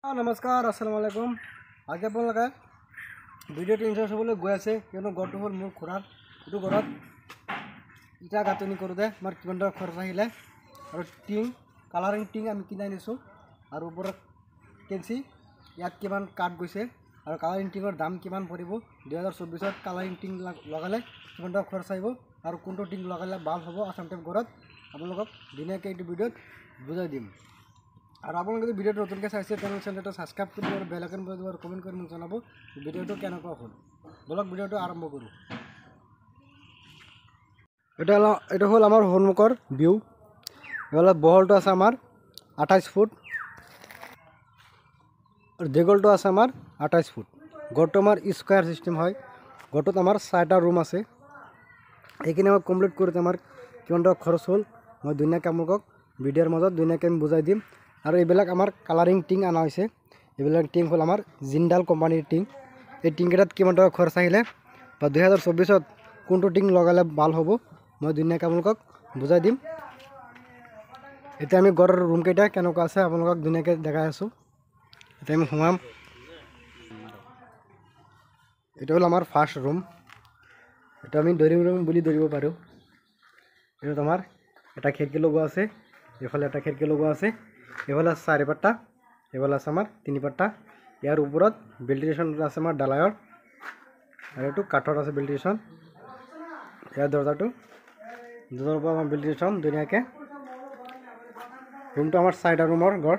नमस्कार अस्सलाम वालेकुम। आज आपलोगे भिडिओ इन्ट्रो चाबले गई आछे कियनो घरटो हल मोर खुरार एटु घरत इटा गाँथनि करोते आमार किमान टाका खरच आहिले आरो टिंग कालारिंग टिंग आमि किना आनिছো आरो उपरत केन्सि यात किमान काट गइसे आरो कालारिंग टिंगर दाम किमान परिब 2024 त कालारिंग टिंग लगाले किमान टाका खरच आइब आरो कोनটো टिंग लगाले ভাল हबो आसाम टाइप घरत आपलोगक दिनाके एटु भिडिओत बुझाइ दिम। और आप भिडिओ नतुन के चाइसे चैनल सबसक्राइब कर और बेल आइकन बजाब और कमेंट कर जनाब भिडिओ केनेकुवा हल बोलक भिडिओ आरम्भ करूँ। এটা হল আমার সন্মুখৰ ভিউ। এফালে বহলটো আছে আমার 28 ফুট আর দীঘলটো আছে আমার 28 ফুট। ঘরটো আমার স্কোয়ার সিস্টেম হয়। ঘরটোত আমার 4টা রুম আছে। এইখিনি আমার কমপ্লিট করতে আমার কিমান টাকা খরচ হল মই ধুনীয়াকৈ আপোনালোকক ভিডিওৰ মাজত ধুনীয়াকৈ আমি বুজাই দিম। और ये आमार कालारिंग टिंग आना ये टिंग हल आमार जिंदाल कोम्पानीर टिंग। ये टिंगकेटात किमान टाका खरच आहिले 2024 कोनটো टिंग लगाले ভাল हबो मैं धुनीयाকৈ आपलोगक बुझाइ दिम। এতিয়া আমি ঘৰৰ रूम केटा केनेकुवा আছে आपलोगक धुनीयाকৈ देखाइ आছো। এতিয়া আমি সোমাম। এটা হল आमार फार्स्ट रूम। এটা আমি ড্রয়িং रूम বুলি ধৰিব পাৰো। এটা আমাৰ এটা খিড়কি লগোৱা আছে এফালে এটা খিড়কি লগোৱা আছে এফালে 4 পাট্টা এফালে আছে আমাৰ 3 পাট্টা ইয়াৰ উপৰত ভেন্টিলেশন আছে আমাৰ ডালায়ৰ আৰ একটু কাঠৰ আছে ভেন্টিলেশন ইয়াৰ দৰজাটো দুটাৰ পৰা আমাৰ ভেন্টিলেশন ধুনীয়াকৈ ৰুমটো আমাৰ 4টা ৰুমৰ ঘর।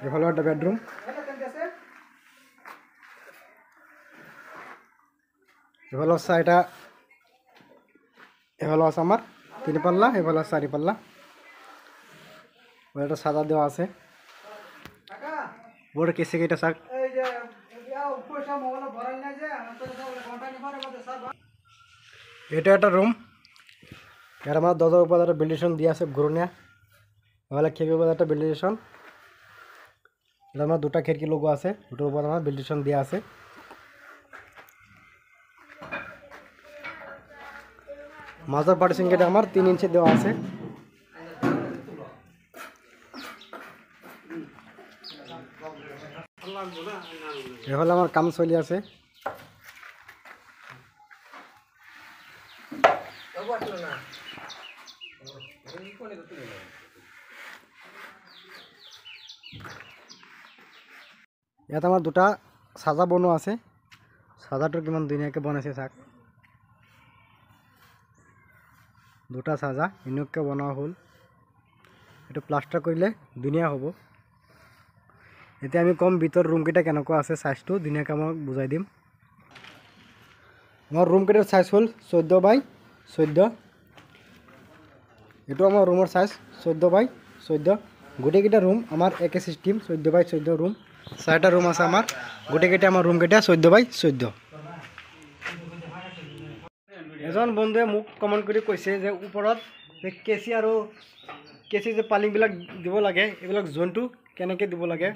এফালে একটা বেডরুম এফালে 4টা এফালে আছে আমার 3 পাল্লা এফালে 4 পাল্লা ওটা সাদা দেওয়া আছে বড় কেসে এটা শাক এটা একটা রুম এর আমার দরজার উপর একটা ভেন্টিলেশন দিয়ে আছে ঘুরনিয়া ওখানে খিড়কির উপর একটা ভেন্টিলেশন এটা আমার দুটা খিড়কি লোগো আছে দুটোর উপর আমার ভেন্টিলেশন দেওয়া আছে। মাজার পার্টিশন গেট আমার 3 ইঞ্চি দেওয়া আছে। এহলে আমার কাম চলি আছে। ইয়াত আমার দুটা সাজা বনোৱা আছে। সাজাটো কিমান ধুনীয়াকৈ বনাইছে চাক দুটা সাজা এনেকৈ বনোৱা হল এটা প্লাষ্টাৰ কৰিলে ধুনীয়া হ'ব। এতিয়া আমি কম ভিতৰ ৰুম কেটা কেনেকুৱা আছে সাইজটো ধুনীয়াকৈ মই বুজাই দিম। আমাৰ ৰুম কেটাৰ সাইজ হল 14 বাই 14 এটো আমাৰ ৰুমৰ সাইজ 14 বাই 14 গোটেইকেইটা রুম আমার একে সিস্টেম 14 বাই 14 রুম 4টা রুম আছে আমার গোটেইকেইটা আমার রুম কেটা 14 বাই 14। এজন বন্ধুৱে মোক কমেন্ট কৰি কৈছে যে ওপৰত যে কেচি আৰু কেচি যে পালিংবিলাক দিব লাগে এইবিলাক জোনটো কেনেকৈ দিব লাগে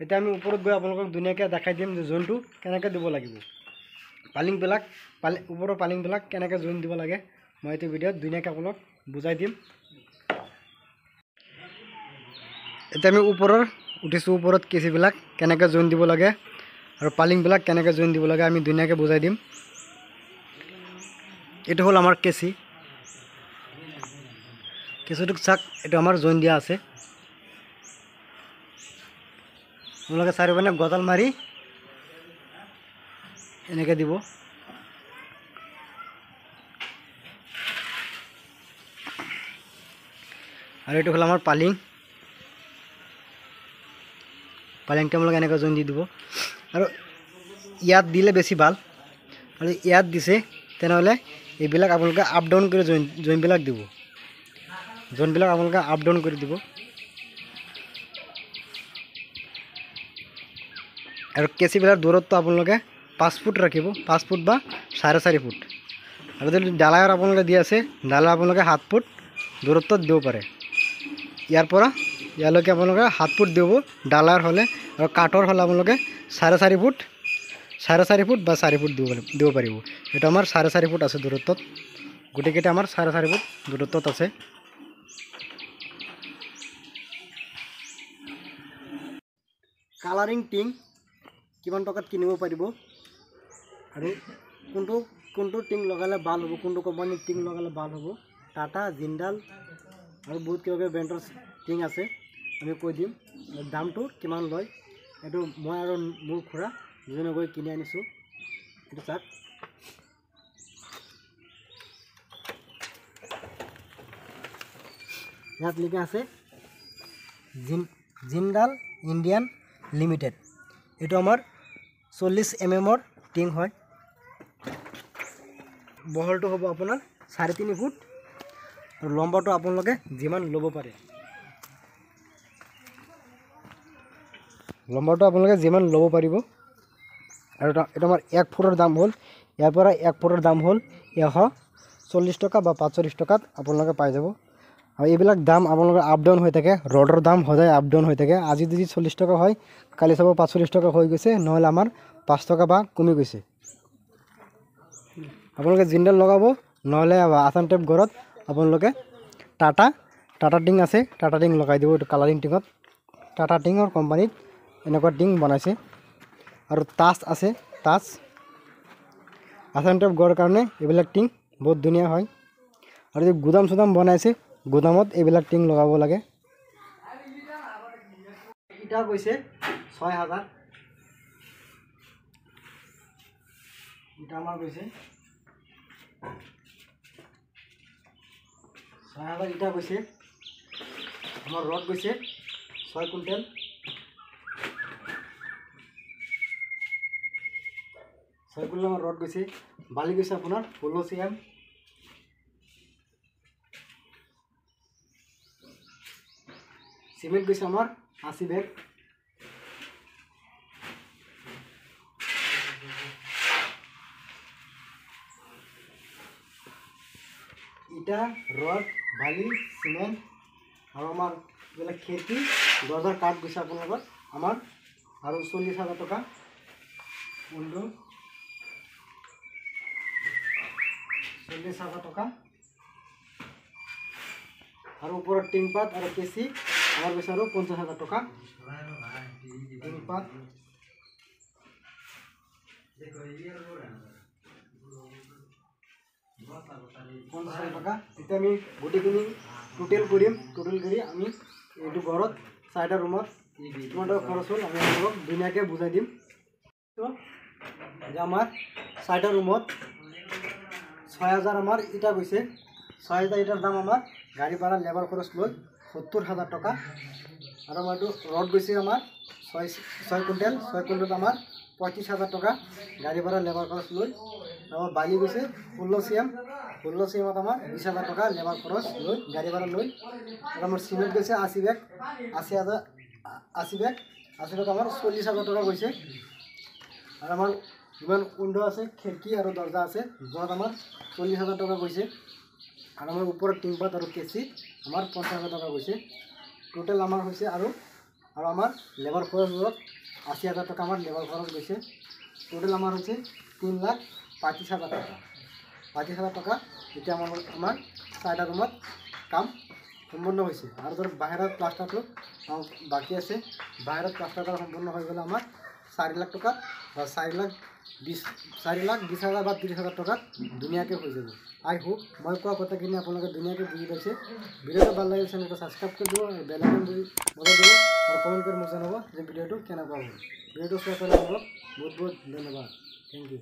এটা আমি ওপৰত গৈ আপোনালোকক ধুনীয়াকৈ দেখাই দিম যে জোনটো কেনেকৈ দিব লাগিব পালিংবিলাক ওপৰৰ পালিংবিলাক কেনেকৈ জোন দিব লাগে মই এই ভিডিঅ'ত ধুনীয়াকৈ আপোনালোকক বুজাই দিম। এটা আমি ওপৰৰ উঠিছো ওপৰত কেচিবিলাক কেনেকৈ জোন দিব লাগে আৰু পালিংবিলাক কেনেকৈ জোন দিব লাগে আমি ধুনীয়াকৈ বুজাই দিম। এটা হল আমার কেসি কেঁচুটোক চাক এটা আমার জইন দিয়া আছে আপোনালোকে চাৰিওপিনে গজাল মাৰি এনেকৈ দিব। আৰু এইটো হল আমাৰ পালিং পালিংটো আপোনালোকে এনেকৈ জইন দি দিব আৰু ইয়াত দিলে বেছি ভাল আৰু ইয়াত দিছে তেনেহ'লে এইবিলাক আপোনালোকে আপ ডাউন কৰি জইনবিলাক দিব জইনবিলাক আপোনালোকে আপ ডাউন কৰি দিব। আৰু কেচিবিলাক দূৰত্ব আপোনালোকে 5 ফুট ৰাখিব 5 ফুট বা 4.5 ফুট আৰু যদি ডালায়ৰ আপোনালোকে দি আছে ডালাৰ আপোনালোকে 7 ফুট দূৰত্বত দিব পাৰে ইয়াৰ পৰা ইয়ালৈকে আপোনালোকে 7 ফুট দিব ডালাৰ হ'লে আৰু কাঠৰ হ'লে আপোনালোকে 4.5 ফুট 4.5 ফুট বা 4 ফুট দিব পাৰিব। এটা আমাৰ 4.5 ফুট আছে দূৰত্বত গোটেইকেইটা আমাৰ 4.5 ফুট দূৰত্বত আছে। কালাৰিং টিং কিমান টকাত কিনিব পাৰিব আৰু কোনটো টিং লগালে ভাল হ'ব, কোনটো কোম্পানীৰ টিং লগালে ভাল হ'ব, টাটা, জিন্দাল আৰু বহুত কিবা ব্ৰেণ্ডৰ টিং আছে, আমি কৈ দিম। দামটো কিমান লয় এইটো মই আৰু মোৰ খুৰা দুজনে গৈ কিনি আনিছোঁ। এইটো চাওক, ইয়াত লিখা আছে জিন্দাল ইণ্ডিয়ান লিমিটেড। এইটো আমাৰ 40 mm টিং হয়। বহলটো হ'ব আপোনাৰ 3.5 ফুট আৰু লম্বাটো আপোনালোকে যিমান ল'ব পাৰে, আৰু এটা আমাৰ 1 ফুটৰ দাম হ'ল, ইয়াৰ পৰা 1 ফুটৰ দাম হ'ল 140 টকা বা 45 টকাত আপোনালোকে পাই যাব। আৰু এইবিলাক দাম আপোনালোকৰ আপ ডাউন হৈ থাকে, ৰডৰ দাম সদায় আপ ডাউন হৈ থাকে। আজি যদি 40 টকা হয়, কালি চাব 45 টকা হৈ গৈছে, নহ'লে আমাৰ 5 টকা বা কমি গৈছে। আপোনালোকে জিন্দাল লগাব, নহ'লে আছাম টাইপ ঘৰত আপোনালোকে টাটা টিং আছে, টাটা টিং লগাই দিব। এইটো কালাৰিং টিঙত টাটা টিঙৰ কোম্পানীত এনেকুৱা টিং বনাইছে। আৰু তাজ আছে, তাজ আছাম টাইপ ঘৰৰ কাৰণে এইবিলাক টিং বহুত ধুনীয়া হয়। আৰু যদি গুদাম চুদাম বনাইছে, গুদামত এইবিলাক টিং লগাব লাগে। ইটা কৈছে 6000, ইটা আমাৰ কৈছে 6000 ইটা কৈছে। আমাৰ ৰড গৈছে 6 কুইণ্টেল, 6 কুইণ্টেল আমাৰ ৰড গৈছে। বালি গৈছে আপোনাৰ 16 cm, সিমেন্ট গৈছে আমার 80 বেগ, ইটা, রড, বালি, সিমেন্ট আর আমার যেগুলো খেতি দরজার কাঠ গৈছে আপনার আমার আর 40,000 টাকা। উইন্ডো 40,000 টাকা। আর উপরের টিংপাত আর কেসি আমার বেশি আরো 50,000 টাকা। টিংপাত 50,000 টাকা। এটা আমি গোটেইখিনি টোটেল কৰিম, টোটেল কৰি আমি এইটো ঘৰত 4টা ৰুমত কিমান টকা খৰচ হ'ল আমি আপোনালোকক ধুনীয়াকৈ বুজাই দিম। আমাৰ 4টা ৰুমত 6,000 আমার ইটা গৈছে। 6,000 ইটার দাম আমার গাড়ি ভাড়া লেবার খরচ লৈ 70,000 টাকা। আর আমার রড গৈছে আমার 6 কুইন্টেল, 6 কুইন্টেল আমার 35,000 টাকা গাড়ি ভাড়া লেবার খরচ লৈ। আমার বালি গৈছে 16 cm, 16 cm আমার 20,000 টাকা লেবার খরচ লৈ গাড়ি ভাড়া লৈ। আর আমার সিমেন্ট গৈছে 80 বেগ, 80 বেগ আমার 40,000 টাকা গৈছে। আর আমার যিমান উইন্ডো আছে, খিড়কি আর দরজা আছে, যত আমার 40,000 টাকা গৈছে। আর আমার উপরে টিংপাত আর কেসি আমার 50,000 টাকা গৈছে। টোটাল আমার হয়েছে আর আমার লেবার খরচ 80,000 টাকা আমার লেবার খরচ গৈছে। টোটাল আমার হচ্ছে 3,25,000 টাকা। 25,000 টাকা এটা আমার 4টা রুমত কাম সম্পূর্ণ হয়েছে। আর ধর বাহিৰত প্লাস্টাৰটো বাকি আছে, বাহিৰত প্লাস্টার করা সম্পূর্ণ হয়ে গেলে আমার 4 লাখ টাকা বা 4,20,000 বা 30,000 টাকা ধুনীয়াকৈ হৈ যাব। আই হোপ মই কোৱা কথাখিনি আপোনালোকে ধুনীয়াকৈ বুজি পাইছে। ভিডিওটো ভাল লাগিলে চেনেলটো সাবস্ক্ৰাইব কৰি দিব, বেল আইকন বজাই দিব আৰু কমেন্ট কৰি মোক জনাব যে ভিডিওটো কেনেকুৱা হ'ল। ভিডিওটো চোৱাৰ কাৰণে আপোনালোকক বহুত বহুত ধন্যবাদ। Thank U.